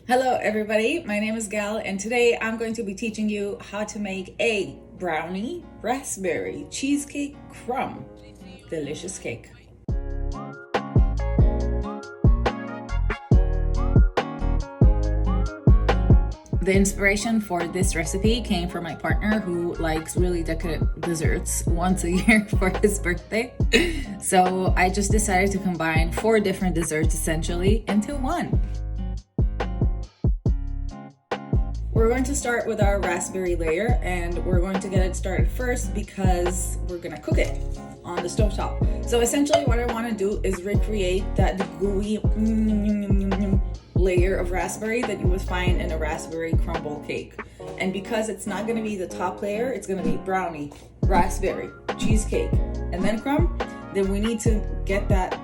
Hello everybody, my name is Gal and today I'm going to be teaching you how to make a brownie raspberry cheesecake crumb. Delicious cake. The inspiration for this recipe came from my partner who likes really decadent desserts once a year for his birthday. So I just decided to combine 4 different desserts essentially into one. We're going to start with our raspberry layer and we're going to get it started first because we're gonna cook it on the stovetop. So essentially what I want to do is recreate that gooey layer of raspberry that you would find in a raspberry crumble cake. And because it's not going to be the top layer, it's going to be brownie, raspberry, cheesecake, and then crumb, then we need to get that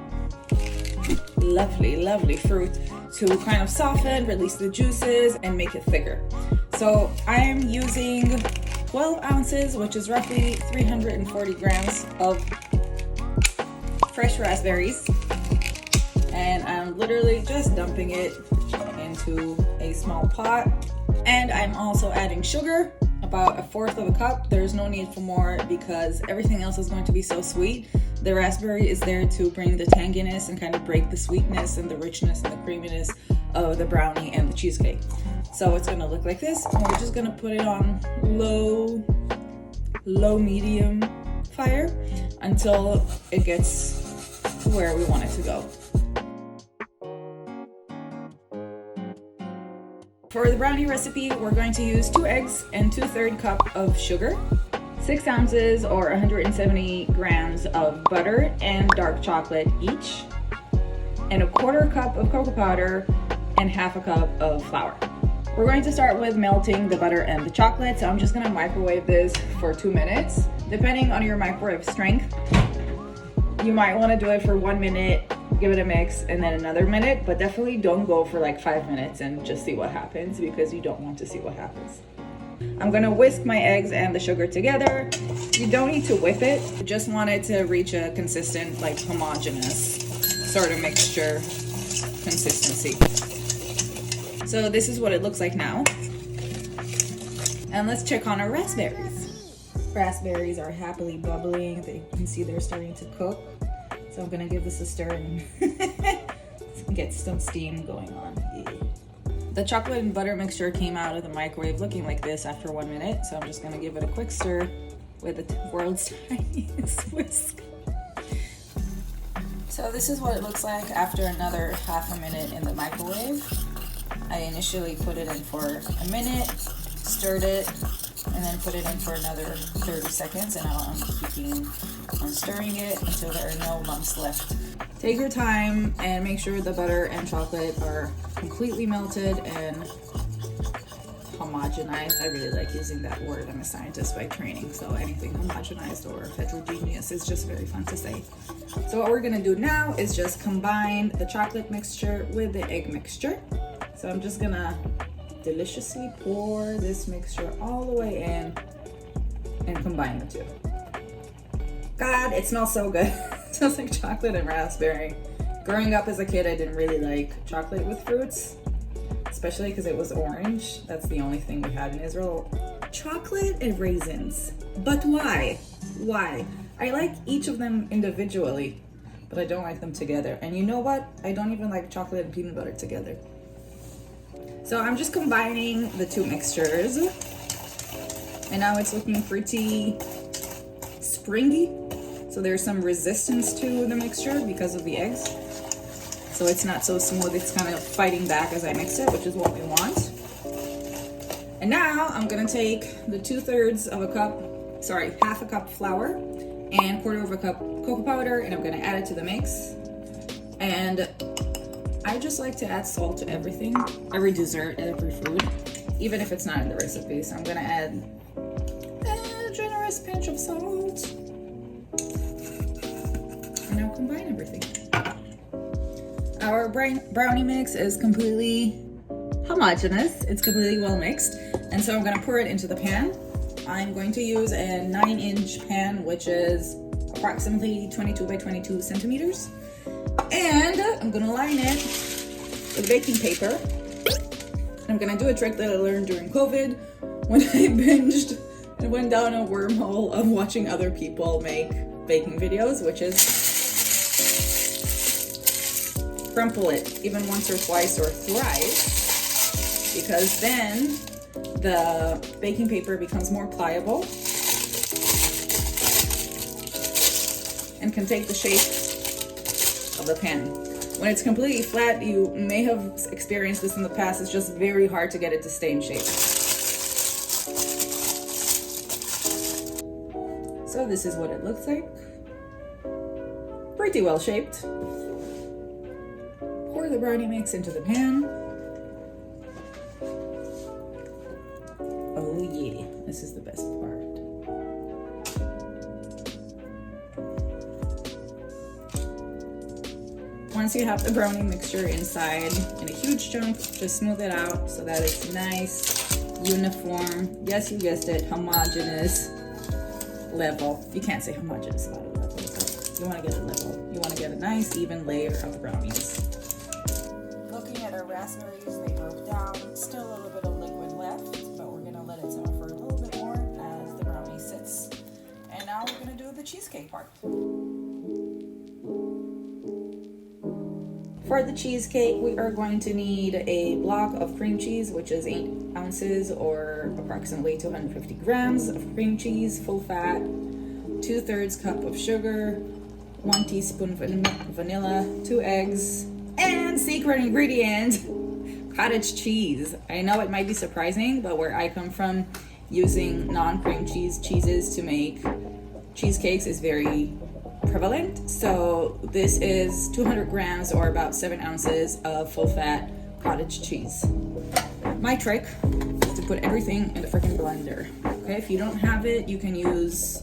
lovely fruit to kind of soften, release the juices, and make it thicker. So I'm using 12 ounces, which is roughly 340 grams of fresh raspberries. And I'm literally just dumping it into a small pot. And I'm also adding sugar, about 1/4 of a cup. There's no need for more because everything else is going to be so sweet. The raspberry is there to bring the tanginess and kind of break the sweetness and the richness and the creaminess of the brownie and the cheesecake. So it's gonna look like this. And we're just gonna put it on low medium fire until it gets to where we want it to go. For the brownie recipe, we're going to use 2 eggs and 2/3 cup of sugar, 6 ounces or 170 grams of butter and dark chocolate each, and 1/4 cup of cocoa powder and 1/2 cup of flour. We're going to start with melting the butter and the chocolate, so I'm just gonna microwave this for 2 minutes. Depending on your microwave strength, you might wanna do it for 1 minute, give it a mix, and then another minute, but definitely don't go for like 5 minutes and just see what happens because you don't want to see what happens. I'm gonna whisk my eggs and the sugar together. You don't need to whip it, you just want it to reach a consistent, like homogenous sort of mixture consistency. So this is what it looks like now. And let's check on our raspberries. Raspberries are happily bubbling. You can see they're starting to cook. So I'm gonna give this a stir and get some steam going on. Yeah. The chocolate and butter mixture came out of the microwave looking like this after 1 minute. So I'm just gonna give it a quick stir with the world's tiniest whisk. So this is what it looks like after another 1/2 minute in the microwave. I initially put it in for a minute, stirred it, and then put it in for another 30 seconds, and now I'm keeping on stirring it until there are no lumps left. Take your time and make sure the butter and chocolate are completely melted and homogenized. I really like using that word. I'm a scientist by training, so anything homogenized or heterogeneous is just very fun to say. So what we're gonna do now is just combine the chocolate mixture with the egg mixture. So I'm just gonna deliciously pour this mixture all the way in and combine the two. God, it smells so good. It smells like chocolate and raspberry. Growing up as a kid, I didn't really like chocolate with fruits, especially because it was orange. That's the only thing we had in Israel. Chocolate and raisins. But why? Why? I like each of them individually, but I don't like them together. And you know what? I don't even like chocolate and peanut butter together. So I'm just combining the 2 mixtures. And now it's looking pretty springy. So there's some resistance to the mixture because of the eggs. So it's not so smooth, it's kind of fighting back as I mix it, which is what we want. And now I'm gonna take the 2/3 of a cup, sorry, 1/2 cup flour and 1/4 of a cup cocoa powder, and I'm gonna add it to the mix. And I just like to add salt to everything, every dessert, every food, even if it's not in the recipe. So I'm gonna add a generous pinch of salt. And now combine everything. Our brownie mix is completely homogenous. It's completely well mixed. And so I'm gonna pour it into the pan. I'm going to use a 9-inch pan, which is approximately 22 by 22 centimeters. And I'm gonna line it with baking paper. I'm gonna do a trick that I learned during COVID when I binged and went down a wormhole of watching other people make baking videos, which is crumple it even once or twice or thrice, because then the baking paper becomes more pliable and can take the shape of the pan. When it's completely flat, you may have experienced this in the past, it's just very hard to get it to stay in shape. So this is what it looks like. Pretty well shaped. Pour the brownie mix into the pan. Oh yeah, this is the best part. Once you have the brownie mixture inside in a huge chunk, just smooth it out so that it's nice, uniform. Yes, you guessed it, homogenous level. You can't say homogenous about a level, so you want to get a level. You want to get a nice, even layer of brownies. Looking at our raspberries, they broke down. Still a little bit of liquid left, but we're going to let it simmer for a little bit more as the brownie sits. And now we're going to do the cheesecake part. For the cheesecake, we are going to need a block of cream cheese, which is 8 ounces or approximately 250 grams of cream cheese, full fat, 2/3 cup of sugar, 1 teaspoon vanilla, 2 eggs, and secret ingredient, cottage cheese. I know it might be surprising, but where I come from, using non-cream cheeses to make cheesecakes is very prevalent. So this is 200 grams or about 7 ounces of full fat cottage cheese. My trick is to put everything in the freaking blender. Okay, if you don't have it, you can use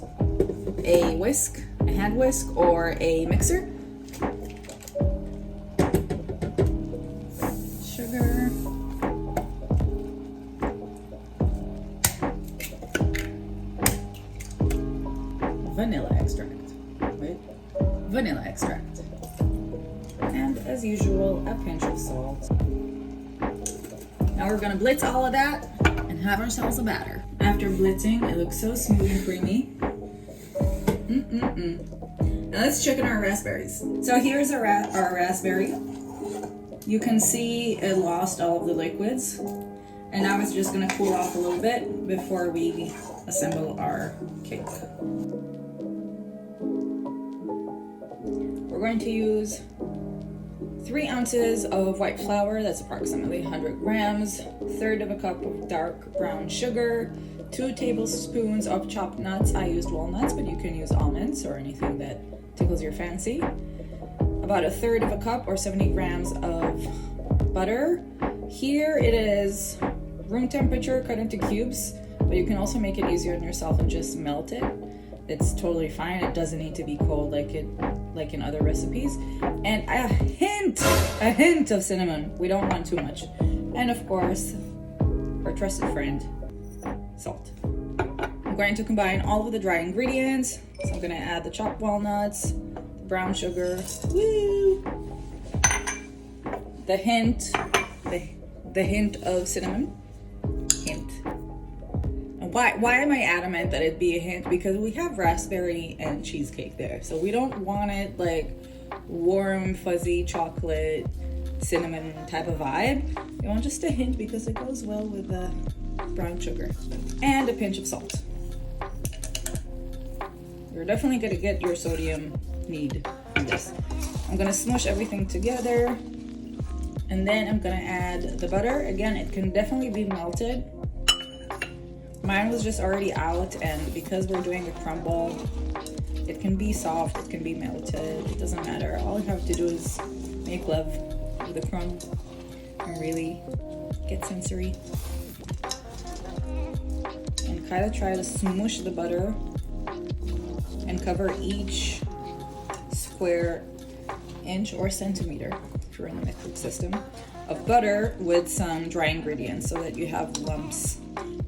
a whisk, a hand whisk, or a mixer. Sugar. Vanilla extract. Vanilla extract, and as usual, a pinch of salt. Now we're gonna blitz all of that and have ourselves a batter. After blitzing, it looks so smooth and creamy. Now let's check in our raspberries. So here's our raspberry. You can see it lost all of the liquids, and now it's just gonna cool off a little bit before we assemble our cake. We're going to use 3 ounces of white flour, that's approximately 100 grams, 1/3 cup of dark brown sugar, 2 tablespoons of chopped nuts. I used walnuts, but you can use almonds or anything that tickles your fancy. About 1/3 cup or 70 grams of butter. Here it is room temperature, cut into cubes, but you can also make it easier on yourself and just melt it. It's totally fine. It doesn't need to be cold like in other recipes. And a hint of cinnamon. We don't want too much. And of course, our trusted friend, salt. I'm going to combine all of the dry ingredients. So I'm going to add the chopped walnuts, the brown sugar, woo, the hint of cinnamon. Hint. Why am I adamant that it be a hint? Because we have raspberry and cheesecake there. So we don't want it like warm, fuzzy chocolate, cinnamon type of vibe. We want just a hint because it goes well with the brown sugar. And a pinch of salt. You're definitely gonna get your sodium need from this. I'm gonna smush everything together. And then I'm gonna add the butter. Again, it can definitely be melted. Mine was just already out, and because we're doing a crumble, it can be soft, it can be melted, it doesn't matter. All you have to do is make love with the crumb and really get sensory. And kind of try to smush the butter and cover each square inch or centimeter, if you're in the metric system, of butter with some dry ingredients so that you have lumps.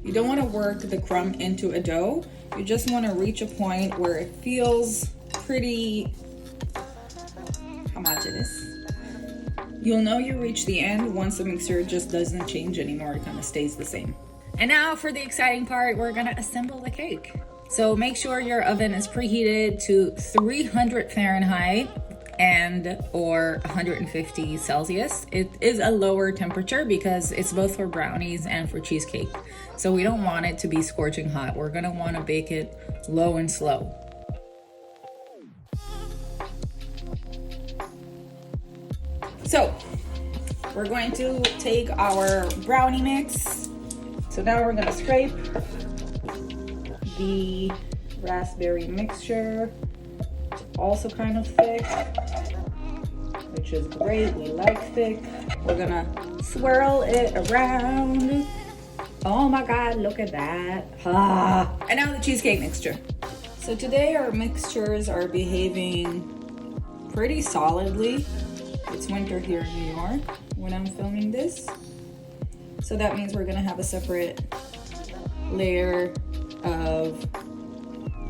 You don't want to work the crumb into a dough. You just want to reach a point where it feels pretty homogenous. You'll know you reach the end once the mixture just doesn't change anymore, it kind of stays the same. And now for the exciting part, we're gonna assemble the cake. So make sure your oven is preheated to 300 Fahrenheit and or 150 Celsius. It is a lower temperature because it's both for brownies and for cheesecake. So we don't want it to be scorching hot. We're gonna wanna bake it low and slow. So we're going to take our brownie mix. So now we're gonna scrape the raspberry mixture. It's also kind of thick, which is great. We like thick. We're gonna swirl it around. Oh my God, look at that. Ah. And now the cheesecake mixture. So today our mixtures are behaving pretty solidly. It's winter here in New York when I'm filming this. So that means we're gonna have a separate layer of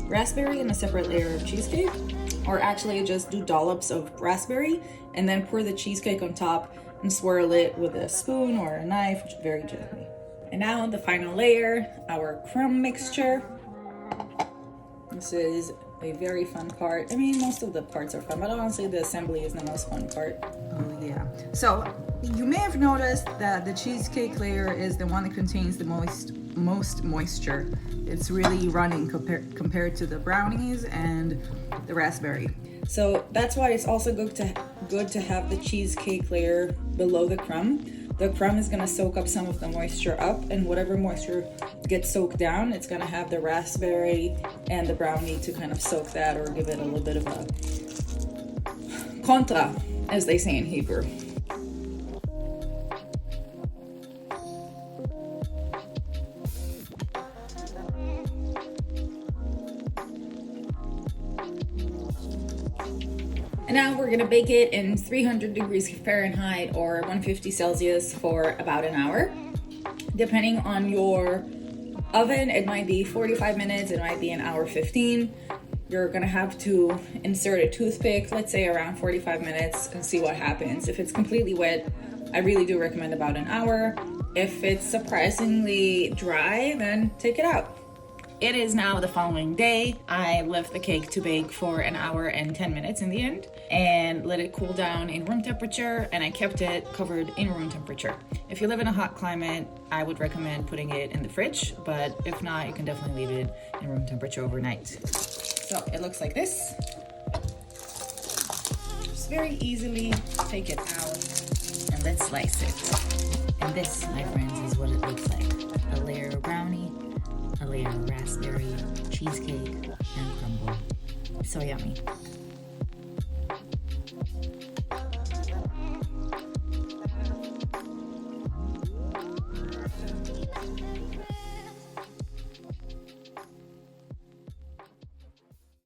raspberry and a separate layer of cheesecake. Or actually just do dollops of raspberry and then pour the cheesecake on top and swirl it with a spoon or a knife very gently. And now the final layer, our crumb mixture. This is a very fun part. I mean, most of the parts are fun, but honestly, the assembly is the most fun part. Oh yeah. So you may have noticed that the cheesecake layer is the one that contains the most moisture. It's really running compared to the brownies and the raspberry. So that's why it's also good to have the cheesecake layer below the crumb. The crumb is gonna soak up some of the moisture up, and whatever moisture gets soaked down, it's gonna have the raspberry and the brownie to kind of soak that or give it a little bit of a contra, as they say in Hebrew. And now we're gonna bake it in 300 degrees Fahrenheit or 150 Celsius for about an hour. Depending on your oven, it might be 45 minutes, it might be an hour 15. You're gonna have to insert a toothpick, let's say around 45 minutes, and see what happens. If it's completely wet, I really do recommend about an hour. If it's surprisingly dry, then take it out. It is now the following day. I left the cake to bake for an hour and 10 minutes in the end and let it cool down in room temperature, and I kept it covered in room temperature. If you live in a hot climate, I would recommend putting it in the fridge, but if not, you can definitely leave it in room temperature overnight. So it looks like this. Just very easily take it out and let's slice it. And this, my friends, is what it looks like. A layer of brownie, a layer of raspberry, cheesecake, and crumble. So yummy.